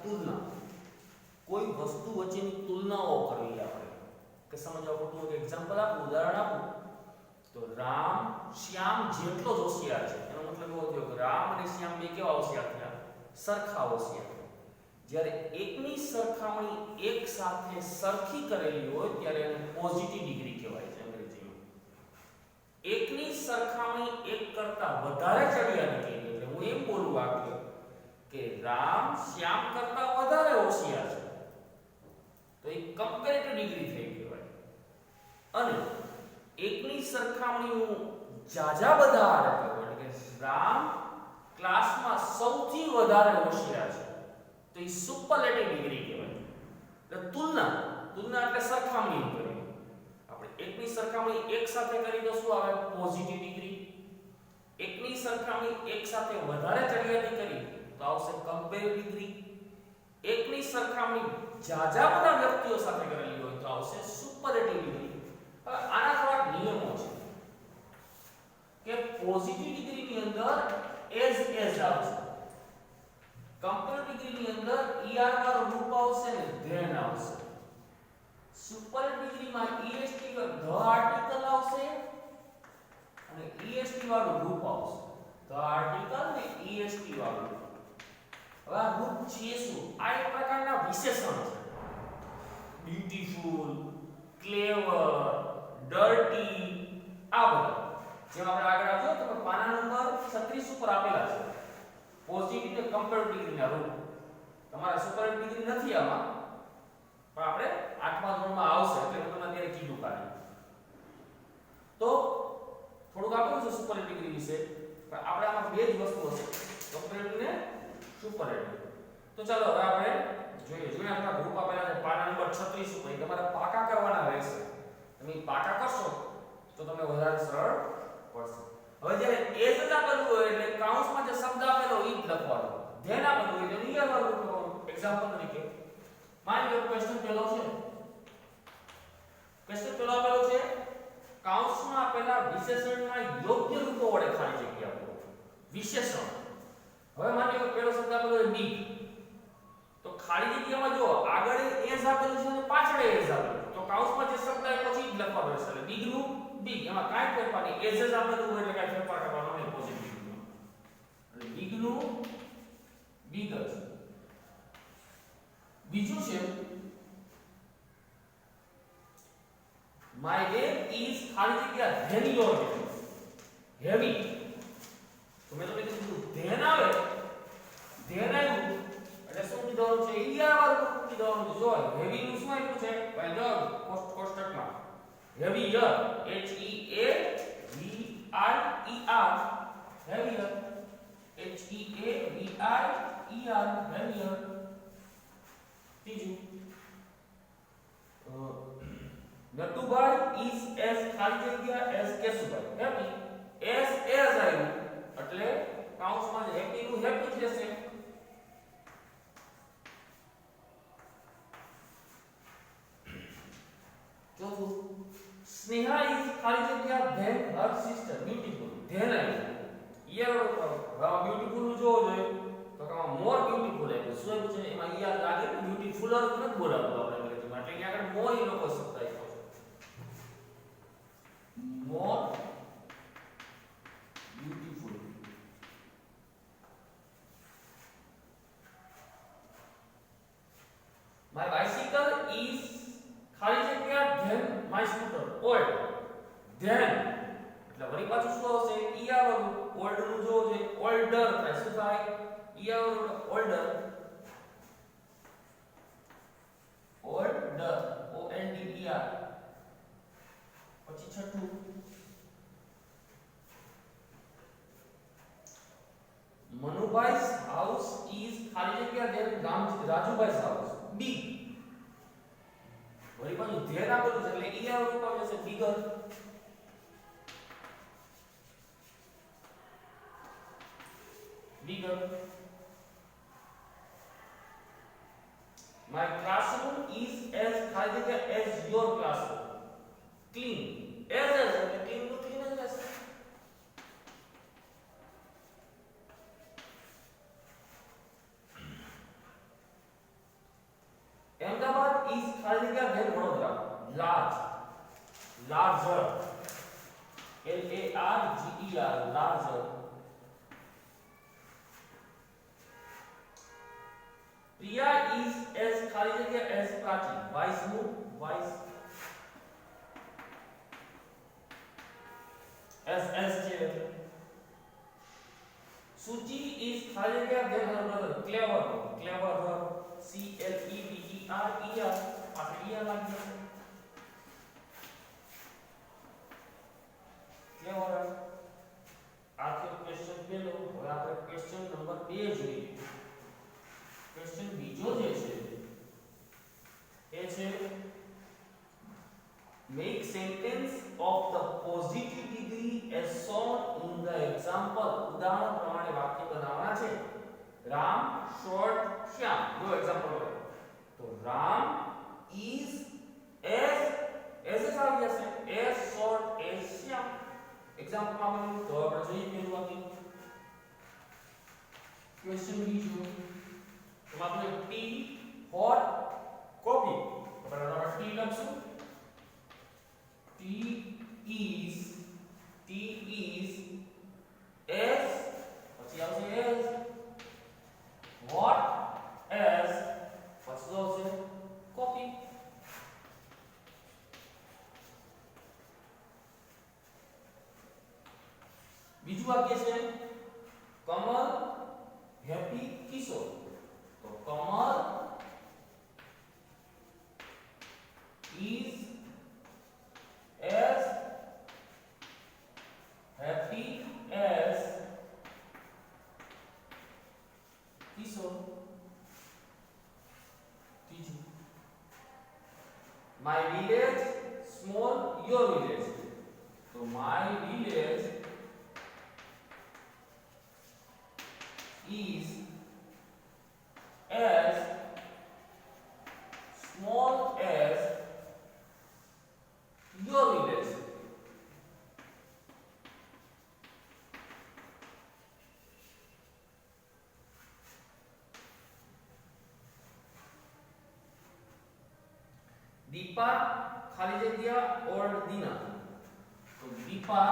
તુલના, કોઈ વસ્તુ વચ્ચેની તુલનાઓ કરવી આપણે કે સમજવા પડતું એક એક્ઝામ્પલ આપું, ઉદાહરણ આપું તો રામ શ્યામ જેટલો જ હોશિયાર છે એનો મતલબ એવો થયો કે રામ અને શ્યામ બે કેવા હોશિયાર થયા? સરખા હોશિયાર. જ્યારે એકની સરખામણી એક સાથે સરખી કરેલી હોય ત્યારે એને પોઝિટિવ ડિગ્રી કહેવાય છે અંગ્રેજીમાં. એકની સરખામણી એક કરતા વધારે ચડિયાતી કહેવાય. એટલે હું એમ બોલું વાક્ય કે રામ શ્યામ કરતા વધારે હોશિયાર છે તો એ કમ્પેરેટિવ ડિગ્રી થઈ કહેવાય. અને એકની સરખામણી હું જાજા વધારે કરું એટલે કે રામ ક્લાસમાં સૌથી વધારે હોશિયાર છે તો એ સુપરલેટિવ ડિગ્રી કહેવાય. એટલે તુલના એટલે સરખામણી કરવી. આપણે એકની સરખામણી એક સાથે કરી તો શું આવે? Positive degree. એકની સરખામણી એક સાથે વધારે ચડિયાતી કરી તો આવશે કમ્પેરેટિવ ડિગ્રી. એકની સરખામણી જાજા બધા વ્યક્તિઓ સાથે કરેલી હોય તો આવશે સુપરલેટિવ ડિગ્રી. હવે આના થોડા નિયમો છે કે પોઝિટિવ ડિગ્રીની અંદર એઝ આવશે, કમ્પેરેટિવ ડિગ્રીની અંદર er વાળું રૂપ આવશે ને ધેન આવશે. સુપરલેટિવ ડિગ્રીમાં est ધ આર્ટિકલ આવશે અને est વાળું રૂપ આવશે. ધ આર્ટિકલ ને est વાળું. હવે આ રૂપ છે શું? આ એક પ્રકારના વિશેષણ છે. બ્યુટીફુલ, ક્લેવર, ડર્ટી, આ બધા જેમ આપણે આગળ આવજો તો પાના નંબર 36 ઉપર આપેલા છે પોઝિટિવ ને કમ્પેરેટિવ ડિગ્રીના રૂપ. તમારા સુપરલેટિવ ડિગ્રી નથી આમાં પણ આપણે 8મા ધોરણમાં આવશે એટલે હું તમને અત્યારે કીધું કાઢી. તો થોડુંક આપેલું છે સુપરલેટિવ ડિગ્રી વિશે પણ આપણે આમાં બે જ વસ્તુ હશે, કમ્પેરેટિવ ને સુપરલેટિવ. તો ચાલો હવે આપણે જોઈએ આપણા ગ્રુપ આપેલા છે પાના નંબર 36 ઉપર. તમારે પાકા કરવાના રહેશે. તમે પાકા કરશો તો તમને વધારે સરળ પડશે. હવે જ્યારે એજ આપેલું હોય એટલે કાઉન્સમાં જે શબ્દ આપેલો હોય એ જ લખવાનો. ધ્યાન આપેલું હોય એટલે નિયર વાળું લખવાનું. એક્ઝામ્પલ તરીકે માની લો ક્વેશ્ચન પહેલો છે. ક્વેશ્ચન પહેલો આપેલો છે કાઉન્સમાં આપેલા વિશેષણના યોગ્ય રૂપો વડે ખાલી જગ્યા પૂરો. વિશેષણ. હવે માની લો પહેલો શબ્દ આપેલો છે બિગ. તો ખાલી જગ્યામાં જો આગળ એઝ આપેલું છે અને પાછળ એઝ આપેલું તો કાઉન્સમાં જે શબ્દ આપ્યો છે એ જ લખવાનો રહેશે. એટલે બિગ નું બિગ, એમાં કાંઈ ફેરફાર નહીં. એઝ જ આપેલું હોય એટલે કાંઈ ફેરફાર કરવાનો નહીં પોઝિટિવ. એટલે બિગ નું બિગ જ. બીજું છે માય વેટ ઇઝ ખાલી જગ્યા હેવી યોર વેટ. હેવી તો મેં તમને કીધું ધ્યાન આવે, ધ્યાન આવ્યું એટલે શું કીધું છે? ઈઆર વાળું કીધું છે. જો હેવી નું શું આપ્યું છે? ભાઈ જો કોષ્ટકમાં heavier, heavier, heavier, heavier. ત્રીજું નટુભાઈ is as ખાલી જગ્યા as કેશુભાઈ. હેપી as આવ્યું એટલે કાઉન્સમાં જે હેપી નું હેપી જ રહેશે. ચોથું સ્નેહા is ખાલી જગ્યા than her sister beautiful. ધ્યાન આવ્યું ઈયર બ્યુટીફુલ નું જોવો જોઈએ તો કે મોર બ્યુટીફુલ એટલે શું આવ્યું છે? એમાં ઈયર લાગે ને બ્યુટીફુલ નથી બોલાતું આપણે અંગ્રેજીમાં એટલે કે આગળ મોર ઈ લોકો શબ્દ આપ્યો છે. More beautiful. My bicycle is ખાલી જગ્યા then my scooter old. then એટલે વળી પાછું શું આવશે? ઈઆર વાળું. ઓલ્ડ નું જોવો જોઈએ ઓલ્ડર થાય. શું થાય? ઈઆર વાળું older. Older O L D E R. પછી છઠ્ઠું મનુભાઈ's house is ખાલી જગ્યા then રાજુભાઈ's house. big. વળી પાછું ધ્યાન આપેલું છે એટલે ઈઆર વાળું આવે છે bigger. bigger. My classroom is as ખાલી જગ્યા as your classroom. clean. as એટલે clean નું clean જ રહેશે. larger, L A R G E R, larger. Priya is as खाली जगह as Prachi, wise move, wise as છે. Suji is ખાલી જગ્યા then her brother, clever, clever, C L E V E R, આપણે ER લાગી જશે. clever. આ તો ક્વેશ્ચન પહેલો. હવે આપણે ક્વેશ્ચન નંબર 2 જોઈએ. ક્વેશ્ચન બીજો જે છે એ છે make sentence of the positive degree as shown in the example. ઉદાહરણ પ્રમાણે વાક્ય બનાવવાના છે. રામ short શ્યામ. જો એક્ઝામ્પલ હોય તો રામ is as આવી જશે as short as શ્યામ. એક્ઝામ્પલ માં બન્યું તો આપણે જોઈએ પહેલું વાક્ય. ક્વેશ્ચન બીજો એમાં આપણે ટી hot coffee તો પહેલા ટી લખશું. T is as પછી આવશે as what as પછી આવશે copy. બીજું વાક્ય છે કમલ હેપી કિશોર. તો Kamal is as happy as Kishore. My village small, your village. So my village is as small as your village. Deepa खाली जगह और दीना. तो Deepa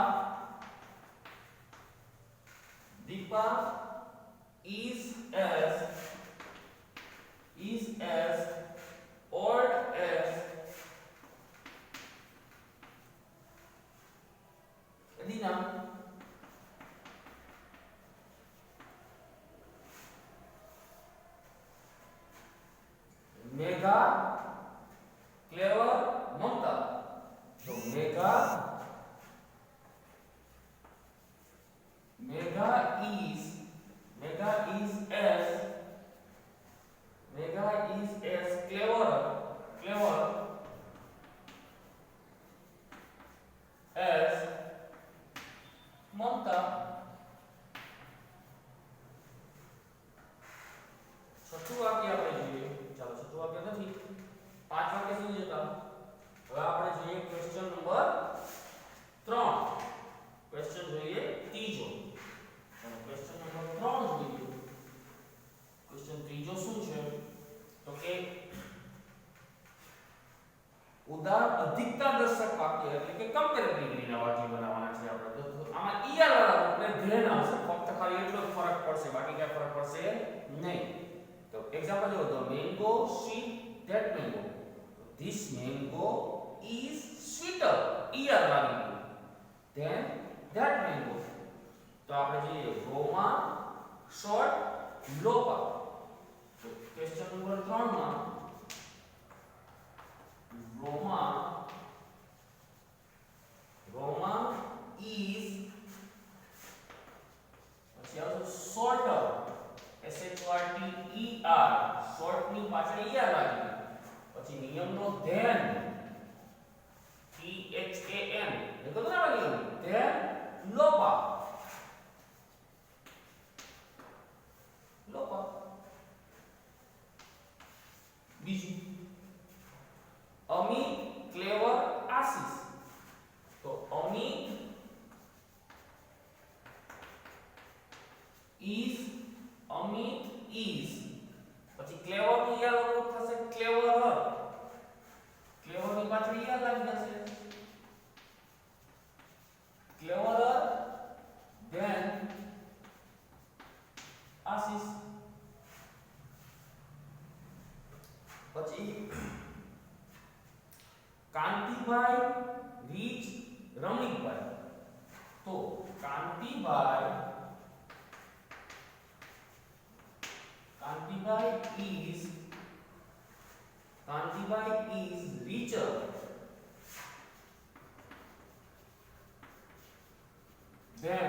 is as old as Dina. Mega clever Mamta. So Mega is as clever as Mamta. છઠ્ઠું વાક્ય આપણે જોઈએ. ચાલો છઠ્ઠું વાક્ય નથી, 5 વાક્ય સુધી જતા. હવે આપણે જોઈએ ક્વેશ્ચન નંબર 3. ક્વેશ્ચન જોઈએ ત્રીજો. ચાલો ક્વેશ્ચન નંબર 3 જોઈએ. ક્વેશ્ચન ત્રીજો શું છે તો કે અધિકતા દર્શક વાક્ય એટલે કે કમ્પેરેટિવ ડિગ્રીના વાક્ય બનાવવાના છે આપણે. તો આમાં ઈઆર વાળા એટલે ધ્યેય આવશે. ફક્ત ખાલી એટલો જ ફરક પડશે, બાકી કઈ ફરક પડશે નહીં. તો એક્ઝામ્પલ જો the mango sweet that mango. This mango is sweeter, ER લાગી ગયું, then that mango. તો આપણે જોઈએ રોમા short લોપા. તો ક્વેશ્ચન નંબર 3 માં Roma is પછી આવશે shorter, SHORTER. short ની પાછળ er લાગી. પછી નિયમનો then THAN એ તો ના લાગી. then લોપા. બીજું અમિત ક્લેવર આશિષ. તો અમિત is પછી ક્લેવર ની યાર રૂપ થશે ક્લેવર ની પાછળ યાર લાગી જશે. પછી કાંતિભાઈ રીચ રમણીકભાઈ. તો Kantibhai is richer than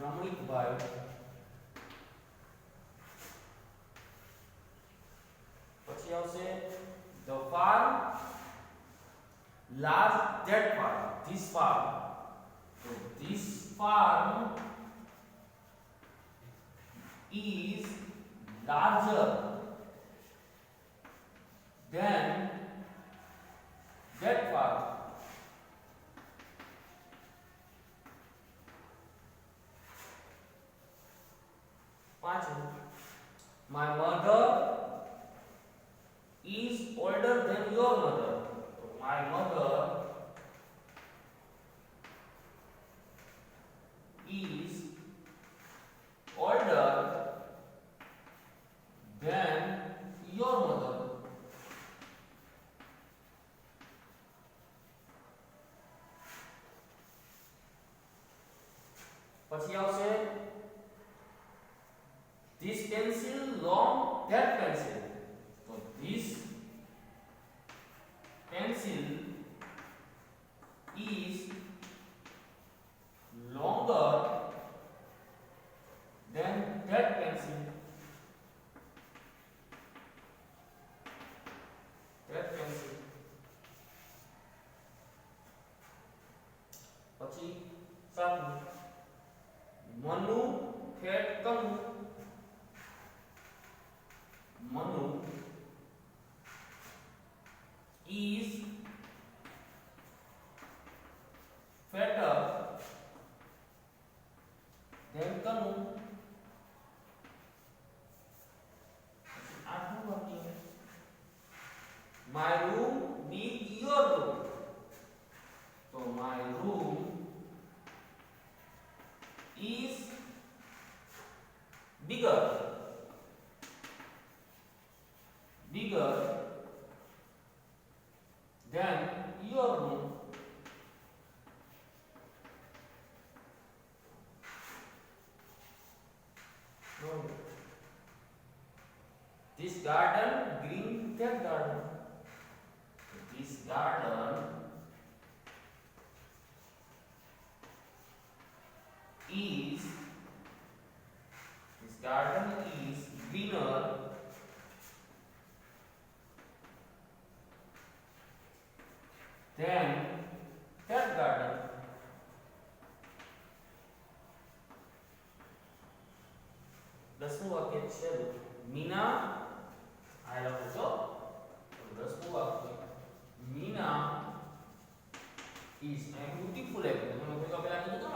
Ramnikbhai. પછી આવશે the farm large that farm, this farm. So this farm is larger than that farm. પાંચમું, my mother is older than your mother. So my mother is older than your mother. પછી આવશે this pencil long that pencil. So this pencil is longer than that pencil. પછી સાતમું, Manu fat Kanu. Manu is fatter than Kanu. આઠમું વાક્ય, my room big your room. So my room is bigger than your room. No. This garden green that garden. This garden is greener than that garden. દસમું વાક્ય છે મીના, આ લખો છો. દસમું વાક્ય, Meena is a beautiful apple. તમે પેલા કીધું